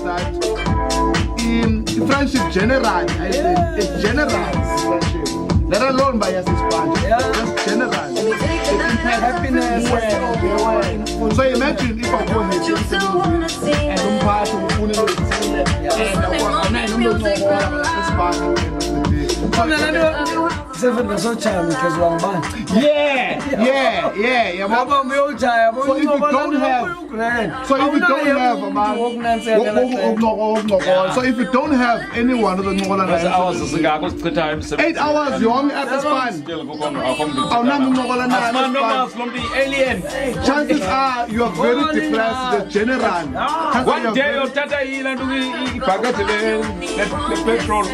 that friendship general, I think it's general friendship. Let alone by us just general. Happiness. So imagine if I go and I'm part of Seven was so charming because one man. Yeah. So if you don't have, so if you don't have anyone of the 8 hours you only at the span. Alien. Chances are you are very depressed, the general. One day or Tata Ila do petrol.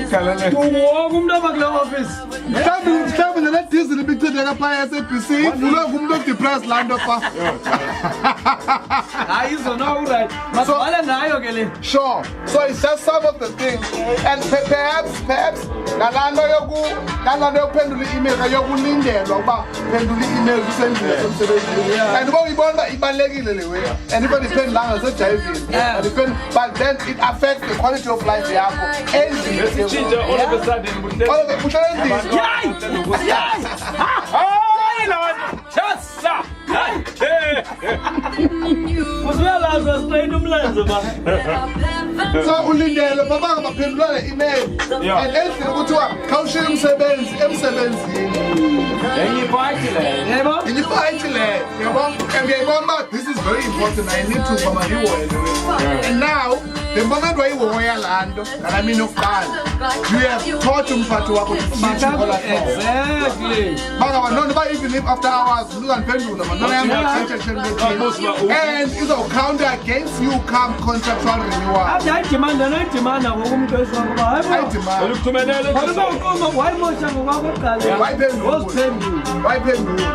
Mhlawumbe le diesel ibichitheka phaya SABC ufuna umuntu depressed lando fa. Hayi izona alright. Masibhala nayo ke le. Sure. So it's just some of the things and perhaps nalando yokuphendula email kayokulindelwa ukuba phendula email kusendile somsebenzi. And ngoba uyibona ibalekile le way. And even iphendulanga sejayivini. But then it affects the quality of life yakho. Chinja all of a sudden. So ulindele baba baphendula le email and endlini kuthiwa khawushiya emsebenzini ngiyayibona this is very important. I need to come and now the moment wayihoya laa nto ngala mini yokuqala you have taught umphathi wakho exactly bangaba even if after hours uzandiphendula and izawucounter against you come contractual renewal. ayidimanda ngokumqeshi wakho wayiphendula